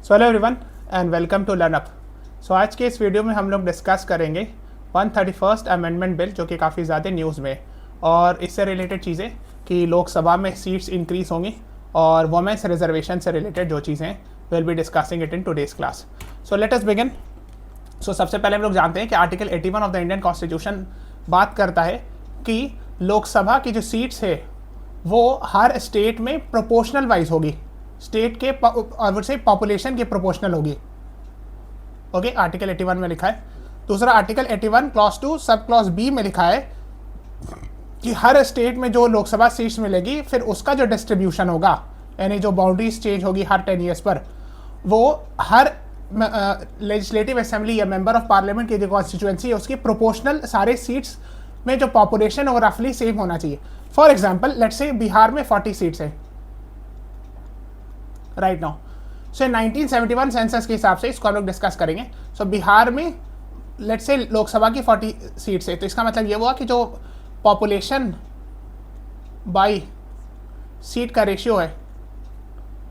So hello everyone and welcome to Learn Up. So आज के इस वीडियो में हम लोग डिस्कस करेंगे 131st अमेंडमेंट बिल, जो कि काफ़ी ज़्यादा न्यूज़ में है, और इससे रिलेटेड चीज़ें कि लोकसभा में सीट्स इंक्रीज होंगी और वुमेन्स रिजर्वेशन से रिलेटेड जो चीज़ें हैं will be discussing it in today's class. So let us begin. So सबसे पहले हम लोग जानते हैं कि article 81 of the Indian constitution बात करता है कि लोकसभा की जो सीट्स है वो हर स्टेट में प्रोपोर्शनल वाइज होगी, स्टेट के से पॉपुलेशन के प्रोपोर्शनल होगी। ओके, आर्टिकल 81 में लिखा है। दूसरा article 81 clause 2 sub clause B में लिखा है कि हर स्टेट में जो लोकसभा सीट्स मिलेगी फिर उसका जो डिस्ट्रीब्यूशन होगा, यानी जो बाउंड्रीज चेंज होगी हर 10 ईयर्स पर, वो हर लेजिस्लेटिव असेंबली या मेंबर ऑफ पार्लियामेंट की जो कॉन्स्टिट्यूएंसी है उसकी प्रोपोर्शनल सारे सीट्स में जो पॉपुलेशन है वो रफली सेम होना चाहिए। For example let's say Bihar में 40 सीट्स है राइट नाउ। सो 1971 सेंसस के हिसाब से इसको हम लोग डिस्कस करेंगे। सो बिहार में लेट्स से लोकसभा की 40 सीट्स है, तो इसका मतलब ये हुआ कि जो पॉपुलेशन बाई सीट का रेशियो है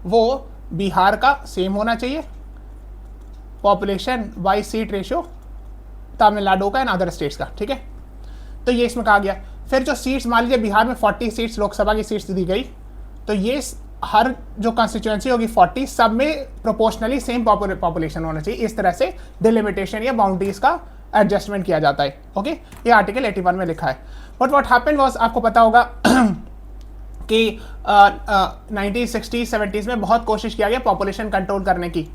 वो बिहार का सेम होना चाहिए, population by seat ratio Tamil Nadu का एंड अदर स्टेट्स का। ठीक है, तो ये इसमें कहा गया। फिर जो सीट्स, मान लीजिए बिहार में 40 सीट्स लोकसभा की सीट्स दी गई, तो ये हर जो कॉन्स्टिट्यूएंसी होगी 40 सब में प्रोपोर्शनली सेम पॉपुलेशन होना चाहिए। इस तरह से डिलिमिटेशन या बाउंड्रीज का एडजस्टमेंट किया जाता है। ओके, ये आर्टिकल 81 में लिखा है। बट व्हाट हैपेंड वाज, आपको पता होगा कि 1960-70s में बहुत कोशिश किया गया पॉपुलेशन कंट्रोल करने की,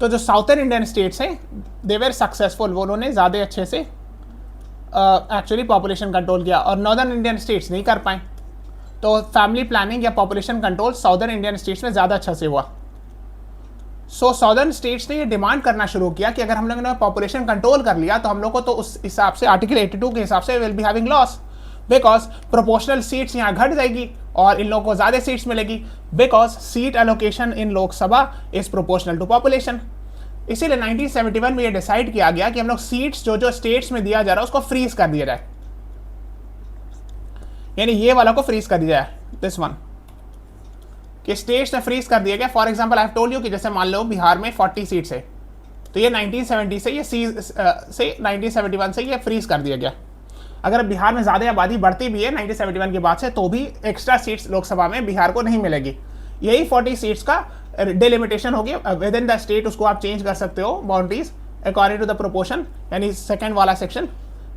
तो जो साउथर्न इंडियन स्टेट्स हैं दे वेर सक्सेसफुल, वो उन्होंने ज़्यादा अच्छे से एक्चुअली पॉपुलेशन कंट्रोल किया और नॉर्दर्न इंडियन स्टेट्स नहीं कर पाए। तो फैमिली प्लानिंग या population control southern Indian states में ज़्यादा अच्छा से हुआ। सो साउदर्न स्टेट्स ने ये डिमांड करना शुरू किया कि अगर हम लोगों ने पॉपुलेशन कंट्रोल कर लिया तो हम लोग को तो उस हिसाब से आर्टिकल 82 के हिसाब से will be having loss, because proportional seats यहाँ घट जाएगी और इन लोगों को ज़्यादा सीट्स मिलेगी, because seat allocation in Lok Sabha is proportional to population. इसीलिए 1971 में ये डिसाइड किया गया कि हम लोग सीट्स जो स्टेट्स में दिया जा रहा है उसको फ्रीज कर दिया जाए, यानी ये वाला को फ्रीज कर दिया जाए, दिस वन कि स्टेट्स में फ्रीज कर दिया गया। For example I have told you कि जैसे मान लो बिहार में 40 सीट्स है, तो ये 1970 से ये से 1971 से ये फ्रीज कर दिया गया। अगर बिहार में ज़्यादा आबादी बढ़ती भी है 1971 के बाद से, तो भी एक्स्ट्रा सीट्स लोकसभा में बिहार को नहीं मिलेगी। यही 40 सीट्स का डिलिमिटेशन होगी विद इन द स्टेट, उसको आप चेंज कर सकते हो boundaries according to the proportion, यानी सेकेंड वाला सेक्शन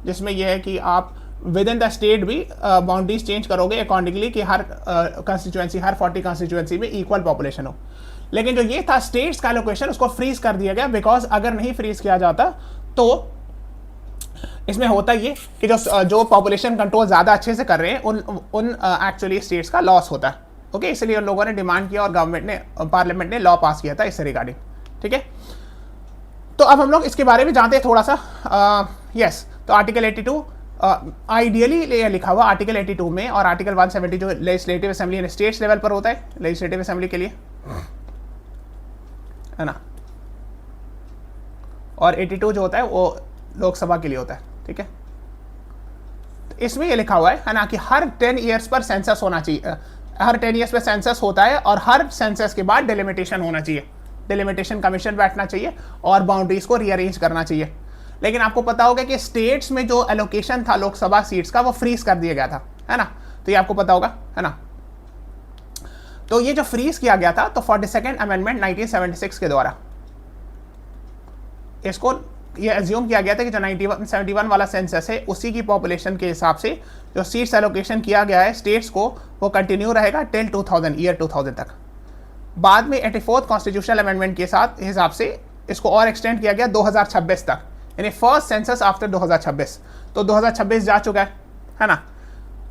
जिसमें यह है कि आप विद इन द स्टेट भी बाउंड्रीज चेंज करोगे अकॉर्डिंगली कि हर कॉन्स्टिट्यूएंसी, हर 40 कॉन्स्टिट्यूएंसी में इक्वल पॉपुलेशन हो। लेकिन जो ये था स्टेट्स का एलोकेशन, उसको फ्रीज कर दिया गया, बिकॉज अगर नहीं फ्रीज किया जाता तो इसमें होता ये कि जो पॉपुलेशन कंट्रोल ज़्यादा अच्छे से कर रहे हैं उन एक्चुअली स्टेट्स का लॉस होता है। ओके, इसलिए उन लोगों ने डिमांड किया और गवर्नमेंट ने, पार्लियामेंट ने लॉ पास किया था इससे रिगार्डिंग। ठीक है, तो अब हम लोग इसके बारे में जानते हैं थोड़ा सा। यस, तो आर्टिकल 82 आइडियली लिखा हुआ आर्टिकल 82 में, और आर्टिकल 170 जो legislative assembly and states level पर होता है, लेजिस्लेटिव असेंबली के लिए है ना, और 82 जो होता है वो लोकसभा के लिए होता है। ठीक है, तो इसमें ये लिखा हुआ है ना कि हर 10 ईयर्स पर सेंसस होना चाहिए, हर 10 ईयर्स पर सेंसस होता है और हर सेंसस के बाद डिलिमिटेशन होना चाहिए, डिलिमिटेशन कमीशन बैठना चाहिए और बाउंड्रीज को रीअरेंज करना चाहिए। लेकिन आपको पता होगा कि स्टेट्स में जो एलोकेशन था लोकसभा सीट्स का वो फ्रीज कर दिया गया था, है ना, तो ये आपको पता होगा, है ना। तो ये जो फ्रीज किया गया था, तो 42nd अमेंडमेंट 1976 के द्वारा इसको ये एज्यूम किया गया था कि जो 1971 वाला सेंसस है उसी की पॉपुलेशन के हिसाब से जो सीट्स एलोकेशन किया गया है स्टेट्स को वो कंटिन्यू रहेगा टिल 2000, ईयर 2000 तक। बाद में 84th कॉन्स्टिट्यूशनल अमेंडमेंट के साथ हिसाब से इसको और एक्सटेंड किया गया 2026 तक, यानी फर्स्ट सेंसस आफ्टर 2026। तो 2026 जा चुका है ना।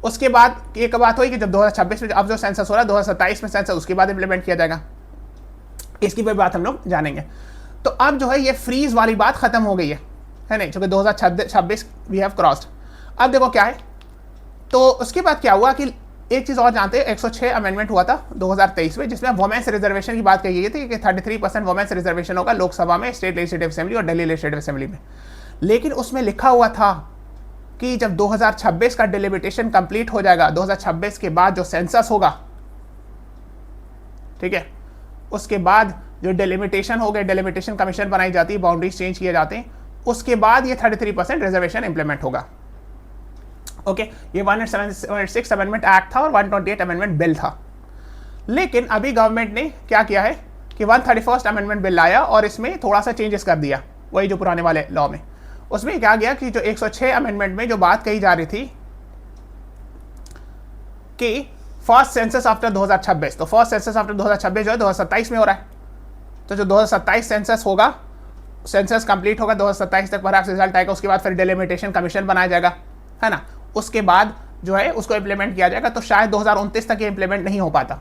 उसके बाद एक बात हुई कि जब 2026 में अब जो सेंसस हो रहा है 2027 में सेंसस उसके बाद इंप्लीमेंट किया जाएगा, इसकी भी बात हम लोग जानेंगे। तो अब जो है ये फ्रीज वाली बात खत्म हो गई है नहीं, क्योंकि 2026 वी हैव क्रॉस्ड। अब देखो क्या है, तो उसके बाद क्या हुआ कि एक चीज़ और जानते हैं, 106 अमेंडमेंट हुआ था 2023 में, जिसमें वुमेन्स रिजर्वेशन की बात कही गई थी कि 33% वुमेन्स रिजर्वेशन होगा लोकसभा में, स्टेट लेजिस्लेटिव असेंबली और दिल्ली लेजिस्लेटिव असेंबली में। लेकिन उसमें लिखा हुआ था कि जब 2026 का डिलिमिटेशन कंप्लीट हो जाएगा, 2026 के बाद जो सेंसस होगा, ठीक है, उसके बाद जो डिलिमिटेशन हो गए, डिलिमिटेशन कमीशन बनाई जाती है, बाउंड्रीज चेंज किए जाते हैं, उसके बाद ये 33% रिजर्वेशन इंप्लीमेंट होगा। ओके, ये 176 अमेंडमेंट एक्ट था और 128 अमेंडमेंट बिल था। लेकिन अभी गवर्नमेंट ने क्या किया है कि 131 अमेंडमेंट बिल लाया और इसमें थोड़ा सा चेंजेस कर दिया, वही जो पुराने वाले लॉ में। उसमें क्या गया कि जो 106 अमेंडमेंट में जो बात कही जा रही थी कि फर्स्ट सेंसस आफ्टर 2026, तो फर्स्ट सेंसस आफ्टर 2026 जो है 2027 में हो रहा है। तो जो 2027 सेंसस होगा, सेंसस कंप्लीट होगा 2027 तक, परहैप्स रिजल्ट आएगा, उसके बाद फिर डिलिमिटेशन कमीशन बनाया जाएगा, है ना। उसके बाद जो है उसको इम्प्लीमेंट किया जाएगा, तो शायद 2029 तक ये इम्प्लीमेंट नहीं हो पाता।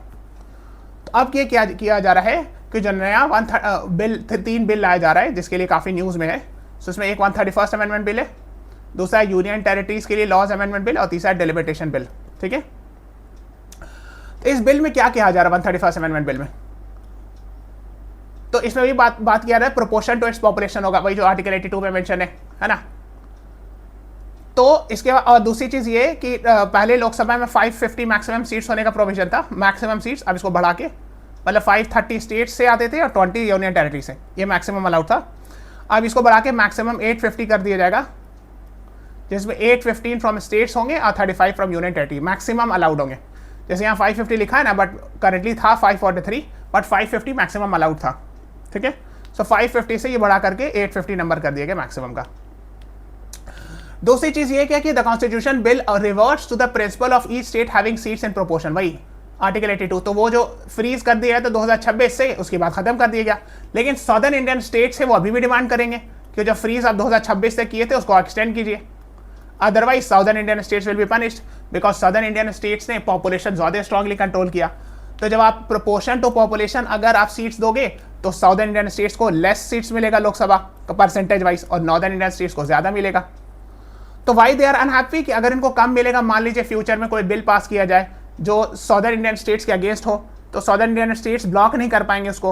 तो अब ये क्या किया जा रहा है कि जो नया 3 बिल लाया जा रहा है, जिसके लिए काफ़ी न्यूज़ में है। सो इसमें एक 131 अमेंडमेंट बिल है, दूसरा यूनियन टेरिटरीज के लिए लॉज अमेंडमेंट बिल और तीसरा डिलिमिटेशन बिल। ठीक है, तो इस बिल में क्या किया जा रहा है 131 अमेंडमेंट बिल में, तो इसमें भी बात किया रहा है प्रोपोर्शन टू इट्स पॉपुलेशन होगा, वही जो आर्टिकल 82 में मेंशन है ना। तो इसके बाद और दूसरी चीज ये कि पहले लोकसभा में 550 मैक्सिमम सीट्स होने का प्रोविजन था, मैक्सिमम सीट्स। अब इसको बढ़ा के मतलब 530 स्टेट से आते थे और 20 यूनियन टेरिटरी से, ये मैक्सिमम अलाउड था। अब इसको बढ़ा के मैक्सिमम 850 कर दिया जाएगा, जिसमें 815 फ्रॉम स्टेट्स होंगे और 35 from union territory maximum allowed होंगे। जैसे यहाँ 550 लिखा है ना, बट करेंटली था 543, बट 550 मैक्सिमम अलाउड था। ठीक है, सो 550 से ये बढ़ा करके 850 नंबर कर दिया गया मैक्सिमम का। दूसरी चीज ये क्या कि the constitution bill reverts to the principle of each state having seats in proportion, वही आर्टिकल 82। तो वो जो फ्रीज कर दिया है तो 2026 से, उसके बाद खत्म कर दिया गया। लेकिन सदर्न इंडियन स्टेट्स है वो अभी भी डिमांड करेंगे कि जो फ्रीज आप 2026 से किए थे उसको एक्सटेंड कीजिए, otherwise southern Indian states will be punished, because southern Indian states ने पॉपुलेशन ज़्यादा स्ट्रांगली कंट्रोल किया। तो जब आप प्रोपोर्शन टू पॉपुलेशन अगर आप सीट्स दोगे तो साउदर्न इंडियन स्टेट्स को लेस सीट्स मिलेगा लोकसभा का परसेंटेज वाइज, और नॉर्दर्न इंडियन स्टेट्स को ज़्यादा मिलेगा। तो वाई दे आर अनहैप्पी कि अगर इनको कम मिलेगा, मान लीजिए फ्यूचर में कोई बिल पास किया जाए जो साउदर्न इंडियन स्टेट्स के अगेंस्ट हो, तो साउदर्न इंडियन स्टेट्स ब्लॉक नहीं कर पाएंगे उसको।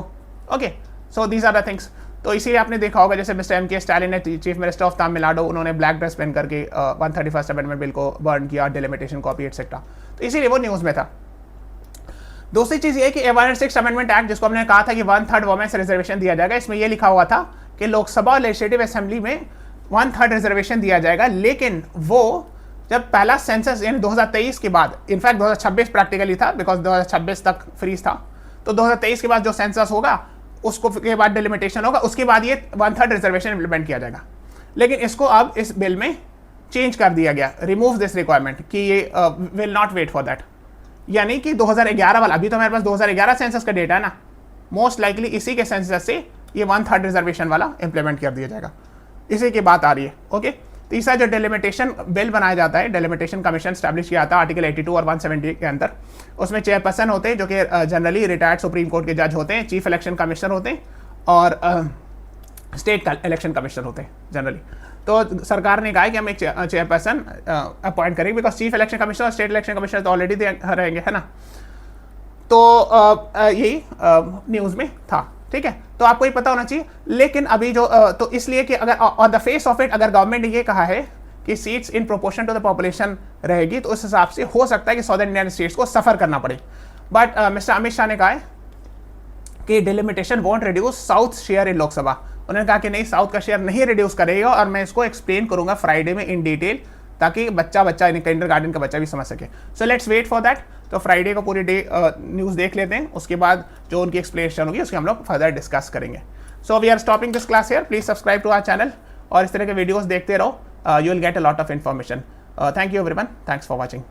Okay, so these are the things. तो इसीलिए आपने देखा होगा जैसे मिस्टर M.K. स्टालिन ने, चीफ मिनिस्टर ऑफ तमिलनाडु, उन्होंने ब्लैक ड्रेस पहन करके 131 अमेंडमेंट बिल को बर्न किया, डिलिमिटेशन कॉपी एटसेट्रा, तो इसीलिए वो न्यूज़ में था। दूसरी चीज़ ये कि 106 अमेंडमेंट एक्ट, जिसको हमने कहा था कि 1/3 वुमेन्स रिजर्वेशन दिया जाएगा, इसमें यह लिखा हुआ था कि लोकसभा और लेजिस्लेटिव असेंबली में 1/3 रिजर्वेशन दिया जाएगा। लेकिन वो जब पहला सेंसस यानी 2023 के बाद, इनफैक्ट 2026 प्रैक्टिकली था बिकॉज 2026 तक फ्रीज था, तो 2023 के बाद जो सेंसस होगा उसको के बाद डिलिमिटेशन होगा, उसके बाद ये 1/3 रिजर्वेशन इंप्लीमेंट किया जाएगा। लेकिन इसको अब इस बिल में चेंज कर दिया गया, रिमूव दिस रिक्वायरमेंट, कि ये will not wait for that. यानी कि 2011 वाला, अभी तो मेरे पास 2011 सेंसस का डेटा है ना, मोस्ट लाइकली इसी के सेंसस से ये 1/3 रिजर्वेशन वाला इंप्लीमेंट कर दिया जाएगा, इसी की बात आ रही है। ओके, तीसरा जो डिलिमिटेशन बिल बनाया जाता है, डिलिमिटेशन कमीशन स्टैब्लिश किया जाता है आर्टिकल 82 और 170 के अंदर, उसमें चेयरपर्सन होते हैं जो कि जनरली रिटायर्ड सुप्रीम कोर्ट के जज होते हैं, चीफ इलेक्शन कमिश्नर होते हैं और स्टेट इलेक्शन कमिश्नर होते हैं जनरली। तो सरकार ने कहा है कि हम एक चेयरपर्सन अपॉइंट करेंगे, बिकॉज चीफ इलेक्शन कमिश्नर और स्टेट इलेक्शन कमिश्नर तो ऑलरेडी रहेंगे, है ना। तो यही न्यूज़ में था, ठीक है, तो आपको ये पता होना चाहिए। लेकिन अभी जो तो इसलिए कि अगर on the face of it अगर गवर्नमेंट ने ये कहा है कि seats in proportion to the population रहेगी, तो उस हिसाब से हो सकता है कि साउदर्न इंडियन स्टेट्स को सफ़र करना पड़े। बट मिस्टर अमित शाह ने कहा है कि delimitation want reduce south share in Lok Sabha. उन्होंने कहा कि नहीं, साउथ का शेयर नहीं रिड्यूस करेगा, और मैं इसको एक्सप्लेन करूंगा फ्राइडे में इन डिटेल, ताकि बच्चा किंडरगार्टन का बच्चा भी समझ सके। So let's wait for that. तो फ्राइडे को पूरी डे न्यूज़ देख लेते हैं, उसके बाद जो उनकी एक्सप्लेनेशन होगी उसके हम लोग फर्दर डिस्कस करेंगे। So we are stopping this class here. Please subscribe to our channel और इस तरह के वीडियोस देखते रहो, you will get a lot of information. Thank you everyone, thanks for watching.